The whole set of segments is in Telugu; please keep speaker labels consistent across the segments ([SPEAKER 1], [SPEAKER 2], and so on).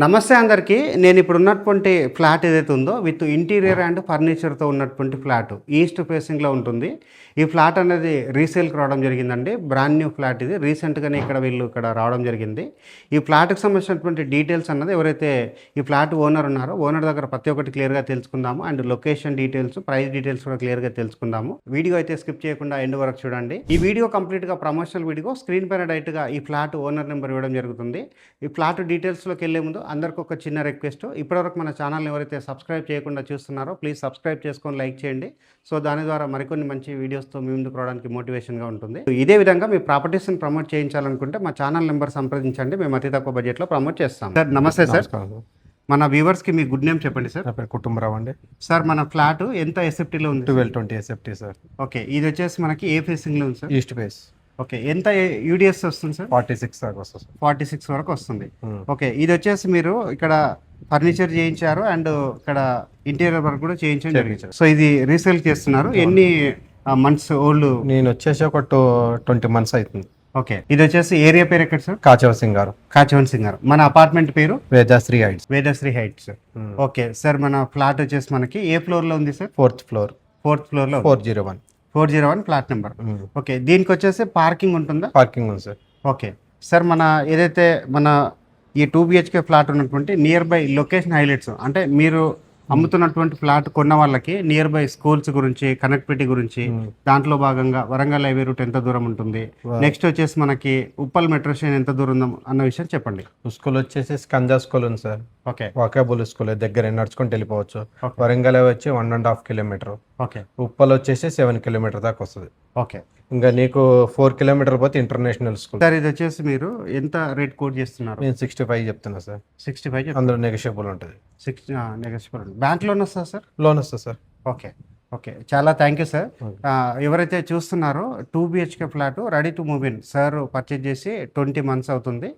[SPEAKER 1] నమస్తే అందరికీ. నేను ఇప్పుడు ఉన్నటువంటి ఫ్లాట్ ఏదైతే ఉందో విత్ ఇంటీరియర్ అండ్ ఫర్నిచర్తో ఉన్నటువంటి ఫ్లాట్ ఈస్ట్ ఫేసింగ్లో ఉంటుంది. ఈ ఫ్లాట్ అనేది రీసేల్కి రావడం జరిగిందండి. బ్రాండ్ న్యూ ఫ్లాట్ ఇది. రీసెంట్గానే వీళ్ళు ఇక్కడ రావడం జరిగింది. ఈ ఫ్లాట్కి సంబంధించినటువంటి డీటెయిల్స్ అన్నది ఎవరైతే ఈ ఫ్లాట్ ఓనర్ ఉన్నారో ఓనర్ దగ్గర ప్రతి ఒక్కటి క్లియర్గా తెలుసుకుందాము. And location details, price details కూడా క్లియర్గా తెలుసుకుందాము. వీడియో అయితే స్కిప్ చేయకుండా ఎండ్ వరకు చూడండి. ఈ వీడియో కంప్లీట్గా ప్రమోషనల్ వీడియో. స్క్రీన్ పైన డైరెక్ట్గా ఈ ఫ్లాట్ ఓనర్ నెంబర్ ఇవ్వడం జరుగుతుంది. ఈ ఫ్లాట్ డీటెయిల్స్లోకి వెళ్ళే ముందు అందరికి ఒక చిన్న రిక్వెస్ట్. ఇప్పటివరకు మన ఛానల్ని ఎవరైతే సబ్స్క్రైబ్ చేయకుండా చూస్తున్నారో ప్లీజ్ సబ్స్క్రైబ్ చేసుకొని లైక్ చేయండి. సో దాని ద్వారా మరికొన్ని మంచి వీడియోస్తో మీ ముందుకు రావడానికి మోటివేషన్గా ఉంటుంది. ఇదే విధంగా మీ ప్రాపర్టీస్ని ప్రమోట్ చేయించాలనుకుంటే మా ఛానల్ నెంబర్ సంప్రదించండి. మేము అతి తక్కువ బడ్జెట్లో ప్రమోట్ చేస్తాం. సార్ నమస్తే సార్. మన వ్యూవర్స్కి మీ గుడ్ నేమ్ చెప్పండి సార్.
[SPEAKER 2] నా పేరు కుటుంబరావు అండి.
[SPEAKER 1] సార్ మన ఫ్లాట్ ఎంత ఎస్ఎఫ్టీలో ఉంది?
[SPEAKER 2] 1220 ఎస్ఎఫ్టీ సార్.
[SPEAKER 1] ఓకే, ఇది వచ్చేసి మనకి ఏ ఫేసింగ్లో ఉంది సార్?
[SPEAKER 2] East face.
[SPEAKER 1] ఓకే, ఎంత యూడిఎస్ వస్తుంది సార్?
[SPEAKER 2] 46 దాకా వస్తుంది సార్.
[SPEAKER 1] 46 వరకు వస్తుంది. ఓకే, ఇది వచ్చేసి మీరు ఇక్కడ ఫర్నిచర్ చేయించారు అండ్ ఇక్కడ ఇంటీరియర్ వర్క్ కూడా చేయించడం జరిగింది. సో ఇది రీసేల్ చేస్తున్నారు. ఎన్ని మంత్స్ ఓల్డ్?
[SPEAKER 2] నేను వచ్చేసి ఒక 20 months అవుతుంది.
[SPEAKER 1] ఓకే, ఇది వచ్చేసి ఏరియా పేరు ఎక్కడ సార్?
[SPEAKER 2] కాచవ సింగారు.
[SPEAKER 1] కాచవన్ సింగారు. మన అపార్ట్మెంట్ పేరు
[SPEAKER 2] Vedasri heights.
[SPEAKER 1] Vedasri heights. Okay sir, మన ఫ్లాట్ వచ్చేసి మనకి ఏ ఫ్లోర్ లో ఉంది sir?
[SPEAKER 2] 4th floor.
[SPEAKER 1] 4th floor లో
[SPEAKER 2] 401
[SPEAKER 1] ఫ్లాట్ నెంబర్. ఓకే, దీనికి వచ్చేసి పార్కింగ్ ఉంటుందా?
[SPEAKER 2] పార్కింగ్ ఉంది సార్.
[SPEAKER 1] ఓకే సార్, మన ఏదైతే మన ఈ 2 BHK ఫ్లాట్ ఉన్నటువంటి నియర్ బై లొకేషన్ హైలైట్స్ అంటే మీరు అమ్ముతున్నటువంటి ఫ్లాట్ కొన్న వాళ్ళకి నియర్ బై స్కూల్స్ గురించి, కనెక్టివిటీ గురించి, దాంట్లో భాగంగా వరంగల్ హైవే రూట్ ఎంత దూరం ఉంటుంది, నెక్స్ట్ వచ్చేసి మనకి ఉప్పల్ మెట్రో స్టేషన్ ఎంత దూరం ఉందో అన్న విషయం చెప్పండి.
[SPEAKER 2] స్కూల్ వచ్చేసి స్కంజా స్కూల్ ఉంది సార్.
[SPEAKER 1] ఓకే,
[SPEAKER 2] వాకేబుల్ స్కూల్ దగ్గర నడుచుకొని వెళ్ళిపోవచ్చు. వరంగల్ వచ్చి 1.5 kilometer.
[SPEAKER 1] ఓకే,
[SPEAKER 2] ఉప్పల్ వచ్చేసి 7 kilometer దాకా వస్తుంది.
[SPEAKER 1] ఓకే,
[SPEAKER 2] ఇంకా నీకు 4 kilometer పోతే ఇంటర్నేషనల్ స్కూల్.
[SPEAKER 1] సార్ ఇది వచ్చేసి మీరు ఎంత రేట్ కోట్ చేస్తున్నారు?
[SPEAKER 2] నేను 65 చెప్తున్నా సార్.
[SPEAKER 1] 65.
[SPEAKER 2] అందులో నెగోషియబుల్ ఉంటుంది.
[SPEAKER 1] 60 నెగోషియబుల్. బ్యాంక్ లోన్ వస్తుందా సార్?
[SPEAKER 2] లోన్ వస్తుంది సార్.
[SPEAKER 1] ఓకే, ఓకే, చాలా థ్యాంక్ యూ సార్. ఎవరైతే చూస్తున్నారో 2 BHK flat ready to move in sir purchase చేసి 20 months అవుతుంది.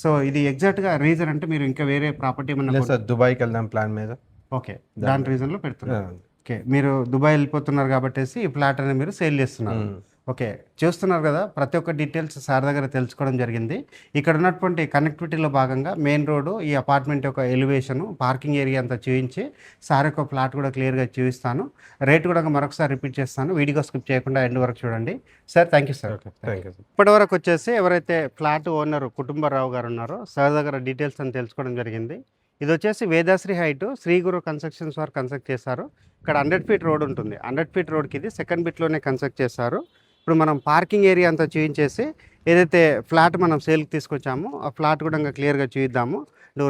[SPEAKER 1] సో ఇది ఎగ్జాక్ట్గా రీజన్ అంటే మీరు ఇంకా వేరే ప్రాపర్టీ ఏమన్నా
[SPEAKER 2] సార్ దుబాయ్కి వెళ్దాం ప్లాన్ మీద.
[SPEAKER 1] ఓకే, దాని రీజన్లో పెడుతున్నారు. ఓకే, మీరు దుబాయ్ వెళ్ళిపోతున్నారు కాబట్టి ఈ ఫ్లాట్ అనేది మీరు సేల్ చేస్తున్నారు. ఓకే, చూస్తున్నారు కదా, ప్రతి ఒక్క డీటెయిల్స్ సార్ దగ్గర తెలుసుకోవడం జరిగింది. ఇక్కడ ఉన్నటువంటి కనెక్టివిటీలో భాగంగా మెయిన్ రోడ్డు, ఈ అపార్ట్మెంట్ యొక్క ఎలివేషను, పార్కింగ్ ఏరియా అంతా చూపించి సార్ యొక్క ఫ్లాట్ కూడా క్లియర్గా చూపిస్తాను. రేట్ కూడా మరొకసారి రిపీట్ చేస్తాను. వీడియో స్కిప్ చేయకుండా ఎండ్ వరకు చూడండి. Sir thank you sir.
[SPEAKER 2] Thank you.
[SPEAKER 1] ఇప్పటివరకు వచ్చేసి ఎవరైతే ఫ్లాట్ ఓనర్ కుటుంబరావు గారు ఉన్నారో సార్ దగ్గర డీటెయిల్స్ అని తెలుసుకోవడం జరిగింది. ఇది వచ్చేసి వేదాశ్రీ హైట్ శ్రీ గురు కన్స్ట్రక్షన్స్ వారు కన్స్ట్రక్ట్ చేశారు. ఇక్కడ 100 feet రోడ్ ఉంటుంది. 100 feet రోడ్కి ఇది సెకండ్ బిట్లోనే కన్స్ట్రక్ట్ చేశారు. ఇప్పుడు మనం పార్కింగ్ ఏరియా అంతా చూపించేసి ఏదైతే ఫ్లాట్ మనం సేల్కి తీసుకొచ్చామో ఆ ఫ్లాట్ కూడా క్లియర్గా చూద్దాము.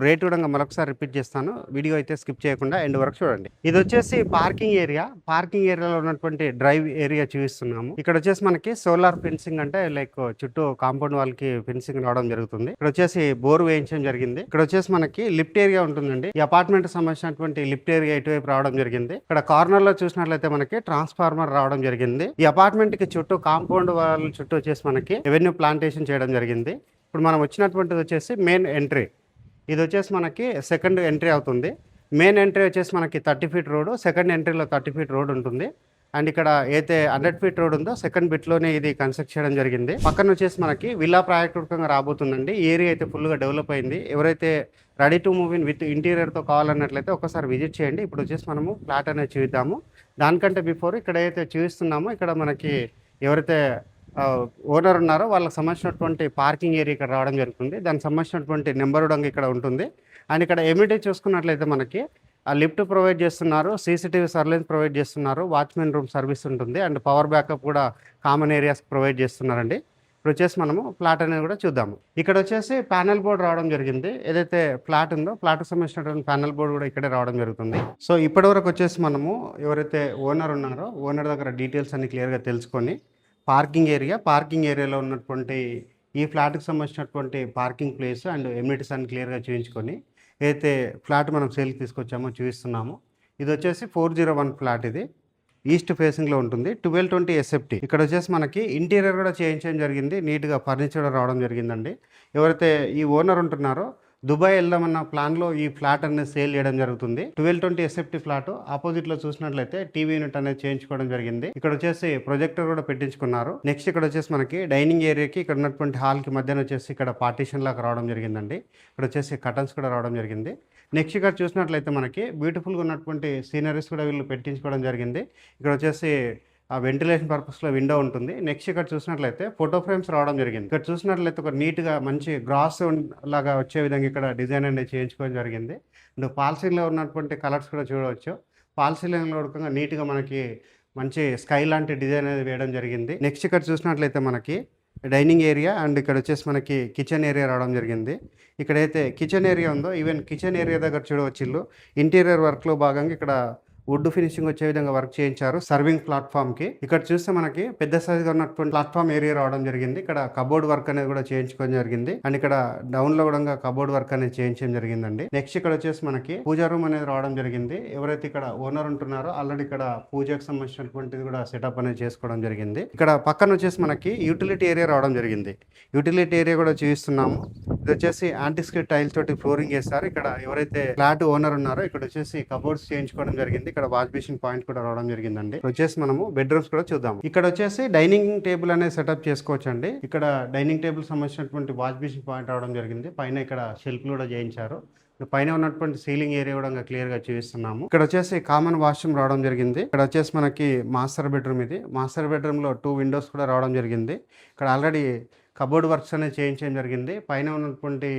[SPEAKER 1] రేట్ కూడా మరొకసారి రిపీట్ చేస్తాను. వీడియో అయితే స్కిప్ చేయకుండా ఎండ్ వరకు చూడండి. ఇది వచ్చేసి పార్కింగ్ ఏరియా. పార్కింగ్ ఏరియాలో ఉన్నటువంటి డ్రైవ్ ఏరియా చూపిస్తున్నాము. ఇక్కడ వచ్చేసి మనకి సోలార్ ఫెన్సింగ్ అంటే లైక్ చుట్టూ కాంపౌండ్ వాళ్ళకి ఫెన్సింగ్ రావడం జరుగుతుంది. ఇక్కడ వచ్చేసి బోర్ వేయించడం జరిగింది. ఇక్కడ వచ్చేసి మనకి లిఫ్ట్ ఏరియా ఉంటుందండి. ఈ అపార్ట్మెంట్ సంబంధించినటువంటి లిఫ్ట్ ఏరియా ఇటువైపు రావడం జరిగింది. ఇక్కడ కార్నర్ లో చూసినట్లయితే మనకి ట్రాన్స్ఫార్మర్ రావడం జరిగింది. ఈ అపార్ట్మెంట్ కి చుట్టూ కాంపౌండ్ వాళ్ళ చుట్టూ వచ్చేసి మనకి రెవెన్యూ ప్లాంటేషన్ చేయడం జరిగింది. ఇప్పుడు మనం వచ్చినటువంటిది వచ్చేసి మెయిన్ ఎంట్రీ. ఇది వచ్చేసి మనకి సెకండ్ ఎంట్రీ అవుతుంది. మెయిన్ ఎంట్రీ వచ్చేసి మనకి 30 feet రోడ్, సెకండ్ ఎంట్రీలో 30 feet రోడ్ ఉంటుంది. అండ్ ఇక్కడ అయితే 100 feet రోడ్ ఉందో సెకండ్ బిట్లోనే ఇది కన్స్ట్రక్ట్ చేయడం జరిగింది. పక్కన వచ్చేసి మనకి విల్లా ప్రాజెక్టుగా రాబోతుందండి. ఏరియా అయితే ఫుల్గా డెవలప్ అయింది. ఎవరైతే ready to move in with ఇంటీరియర్తో కావాలన్నట్లయితే ఒకసారి విజిట్ చేయండి. ఇప్పుడు వచ్చేసి మనము ఫ్లాట్ అనేది చూద్దాము. దానికంటే బిఫోర్ ఇక్కడ అయితే చూస్తున్నామో ఇక్కడ మనకి ఎవరైతే ఓనర్ ఉన్నారో వాళ్ళకి సంబంధించినటువంటి పార్కింగ్ ఏరియా ఇక్కడ రావడం జరుగుతుంది. దానికి సంబంధించినటువంటి నెంబర్ కూడా ఇక్కడ ఉంటుంది. అండ్ ఇక్కడ ఎమ్యూనిటీ చూసుకున్నట్లయితే మనకి ఆ లిఫ్ట్ ప్రొవైడ్ చేస్తున్నారు, సీసీటీవీ సర్వేలెన్స్ ప్రొవైడ్ చేస్తున్నారు, వాచ్మెన్ రూమ్ సర్వీస్ ఉంటుంది, అండ్ పవర్ బ్యాకప్ కూడా కామన్ ఏరియాస్ ప్రొవైడ్ చేస్తున్నారండి. ఇప్పుడు వచ్చేసి మనము ఫ్లాట్ అనేది కూడా చూద్దాము. ఇక్కడ వచ్చేసి ప్యానల్ బోర్డ్ రావడం జరిగింది. ఏదైతే ఫ్లాట్ ఉందో ఫ్లాట్కి సంబంధించినటువంటి ప్యానల్ బోర్డ్ కూడా ఇక్కడే రావడం జరుగుతుంది. సో ఇప్పటివరకు వచ్చేసి మనము ఎవరైతే ఓనర్ ఉన్నారో ఓనర్ దగ్గర డీటెయిల్స్ అన్ని క్లియర్గా తెలుసుకొని పార్కింగ్ ఏరియాలో ఉన్నటువంటి ఈ ఫ్లాట్కి సంబంధించినటువంటి పార్కింగ్ ప్లేస్ అండ్ ఎమ్యూనిటీస్ అన్ని క్లియర్గా చూపించుకొని అయితే ఫ్లాట్ మనం సేల్కి తీసుకొచ్చామో చూపిస్తున్నాము. ఇది వచ్చేసి 401 ఫ్లాట్. ఇది ఈస్ట్ ఫేసింగ్లో ఉంటుంది. 1220 SFT. ఇక్కడ వచ్చేసి మనకి ఇంటీరియర్ కూడా చేయించడం జరిగింది. నీట్గా ఫర్నిచర్ రావడం జరిగిందండి. ఎవరైతే ఈ ఓనర్ ఉంటున్నారో దుబాయ్ వెళ్దామన్న ప్లాన్లో ఈ ఫ్లాట్ అనేది సేల్ చేయడం జరుగుతుంది. 1220 ఎస్ఎఫ్టీ ఫ్లాట్. ఆపోజిట్లో చూసినట్లయితే టీవీ యూనిట్ అనేది చేయించుకోవడం జరిగింది. ఇక్కడ వచ్చేసి ప్రొజెక్టర్ కూడా పెట్టించుకున్నారు. నెక్స్ట్ ఇక్కడ వచ్చేసి మనకి డైనింగ్ ఏరియాకి ఇక్కడ ఉన్నటువంటి హాల్కి మధ్యన వచ్చేసి ఇక్కడ పార్టీషన్ లాగా రావడం జరిగిందండి. ఇక్కడ వచ్చేసి కర్టన్స్ కూడా రావడం జరిగింది. నెక్స్ట్ ఇక్కడ చూసినట్లయితే మనకి బ్యూటిఫుల్గా ఉన్నటువంటి సీనరీస్ కూడా వీళ్ళు పెట్టించుకోవడం జరిగింది. ఇక్కడ వచ్చేసి ఆ వెంటిలేషన్ పర్పస్లో విండో ఉంటుంది. నెక్స్ట్ ఇక్కడ చూసినట్లయితే ఫోటో ఫ్రేమ్స్ రావడం జరిగింది. ఇక్కడ చూసినట్లయితే ఒక నీట్గా మంచి గ్రాస్ లాగా వచ్చే విధంగా ఇక్కడ డిజైన్ అనేది చేయించుకోవడం జరిగింది. అండ్ ఫాల్ సీలింగ్లో ఉన్నటువంటి కలర్స్ కూడా చూడవచ్చు. ఫాల్ సీలింగ్లో ఉడకంగా నీట్గా మనకి మంచి స్కై లాంటి డిజైన్ అనేది వేయడం జరిగింది. నెక్స్ట్ ఇక్కడ చూసినట్లయితే మనకి డైనింగ్ ఏరియా అండ్ ఇక్కడ వచ్చేసి మనకి కిచెన్ ఏరియా రావడం జరిగింది. ఇక్కడైతే కిచెన్ ఏరియా ఉందో ఈవెన్ కిచెన్ ఏరియా దగ్గర చూడవచ్చు ఇంటీరియర్ వర్క్లో భాగంగా ఇక్కడ వుడ్ ఫినిషింగ్ వచ్చే విధంగా వర్క్ చేయించారు సర్వింగ్ ప్లాట్ఫామ్కి. ఇక్కడ చూస్తే మనకి పెద్ద సైజ్గా ఉన్నటువంటి ప్లాట్ఫామ్ ఏరియా రావడం జరిగింది. ఇక్కడ కబోర్డ్ వర్క్ అనేది కూడా చేయించుకోవడం జరిగింది. అండ్ ఇక్కడ డౌన్ లో కూడా కబోర్డ్ వర్క్ అనేది చేయించడం జరిగిందండి. నెక్స్ట్ ఇక్కడ వచ్చేసి మనకి పూజా రూమ్ అనేది రావడం జరిగింది. ఎవరైతే ఇక్కడ ఓనర్ ఉంటున్నారో ఆల్రెడీ ఇక్కడ పూజకు సంబంధించినటువంటిది కూడా సెటప్ అనేది చేసుకోవడం జరిగింది. ఇక్కడ పక్కన వచ్చేసి మనకి యూటిలిటీ ఏరియా రావడం జరిగింది. యూటిలిటీ ఏరియా కూడా చూపిస్తున్నాము. ఇది వచ్చేసి యాంటిస్క్రిట్ టైల్స్ తోటి ఫ్లోరింగ్ చేస్తారు. ఇక్కడ ఎవరైతే ఫ్లాట్ ఓనర్ ఉన్నారో ఇక్కడ వచ్చేసి కబోర్డ్స్ చేయించుకోవడం జరిగింది. ఇక్కడ వాష్ బేసిన్ పాయింట్ కూడా రావడం జరిగిందండి. వచ్చేసి మనము బెడ్రూమ్స్ కూడా చూద్దాం. ఇక్కడ వచ్చేసి డైనింగ్ టేబుల్ అనేది సెటప్ చేసుకోవచ్చు అండి. ఇక్కడ డైనింగ్ టేబుల్ సంబంధించినటువంటి వాష్ బేసిన్ పాయింట్ రావడం జరిగింది. పైన ఇక్కడ షెల్ఫ్ కూడా చేయించారు. పైన ఉన్నటువంటి సీలింగ్ ఏరియా కూడా క్లియర్ గా చూపిస్తున్నాము. ఇక్కడ వచ్చేసి కామన్ వాష్రూమ్ రావడం జరిగింది. ఇక్కడ వచ్చేసి మనకి మాస్టర్ బెడ్రూమ్. ఇది మాస్టర్ బెడ్రూమ్ లో 2 విండోస్ కూడా రావడం జరిగింది. ఇక్కడ ఆల్రెడీ కబోర్డ్ వర్క్స్ అనేది చేయించడం జరిగింది. పైన ఉన్నటువంటి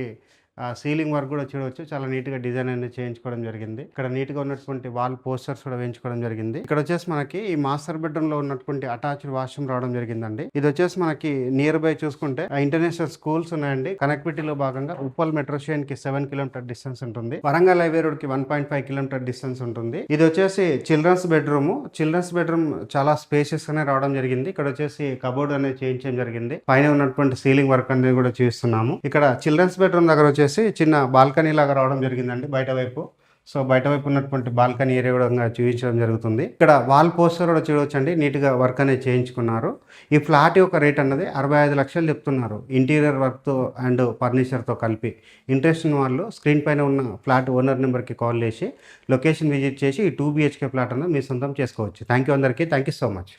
[SPEAKER 1] సీలింగ్ వర్క్ కూడా చూడవచ్చు. చాలా నీట్గా డిజైన్ అనేది చేయించుకోవడం జరిగింది. ఇక్కడ నీట్గా ఉన్నటువంటి వాల్ పోస్టర్స్ కూడా వేయించుకోవడం జరిగింది. ఇక్కడ వచ్చేసి మనకి ఈ మాస్టర్ బెడ్రూమ్ లో ఉన్నటువంటి అటాచ్డ్ వాష్రూమ్ రావడం జరిగిందండి. ఇది వచ్చేసి మనకి నియర్ బై చూసుకుంటే ఇంటర్నేషనల్ స్కూల్స్ ఉన్నాయండి. కనెక్టివిటీలో భాగంగా ఉప్పల్ మెట్రో స్టేషన్ కి 7 కిలోమీటర్ డిస్టెన్స్ ఉంటుంది. వరంగల్ హైవే రోడ్ కి 1.5 కిలోమీటర్ డిస్టెన్స్ ఉంటుంది. ఇది వచ్చేసి చిల్డ్రన్స్ బెడ్రూమ్. చిల్డ్రన్స్ బెడ్రూమ్ చాలా స్పేషియస్ గానే రావడం జరిగింది. ఇక్కడ వచ్చేసి కబోర్డ్ అనేది చేయించడం జరిగింది. పైన ఉన్నటువంటి సీలింగ్ వర్క్ అనేది కూడా చూస్తున్నాము. ఇక్కడ చిల్డ్రన్స్ బెడ్రూమ్ దగ్గర వచ్చేసి చిన్న బాల్కనీ లాగా రావడం జరిగిందండి బయట వైపు. సో బయట వైపు ఉన్నటువంటి బాల్కనీ ఏరియా కూడా చూపించడం జరుగుతుంది. ఇక్కడ వాల్ పోస్టర్ కూడా చూడవచ్చండి. నీట్గా వర్క్ అనేది చేయించుకున్నారు. ఈ ఫ్లాట్ యొక్క రేట్ అన్నది 65 లక్షలు చెప్తున్నారు ఇంటీరియర్ వర్క్తో అండ్ ఫర్నిచర్తో కలిపి. ఇంట్రెస్ట్ ఉన్న వాళ్ళు స్క్రీన్ పైన ఉన్న ఫ్లాట్ ఓనర్ నెంబర్కి కాల్ చేసి లొకేషన్ విజిట్ చేసి ఈ 2 BHK ఫ్లాట్ అన్నది మీ సొంతం చేసుకోవచ్చు. థ్యాంక్ యూ అందరికీ. Thank you so much.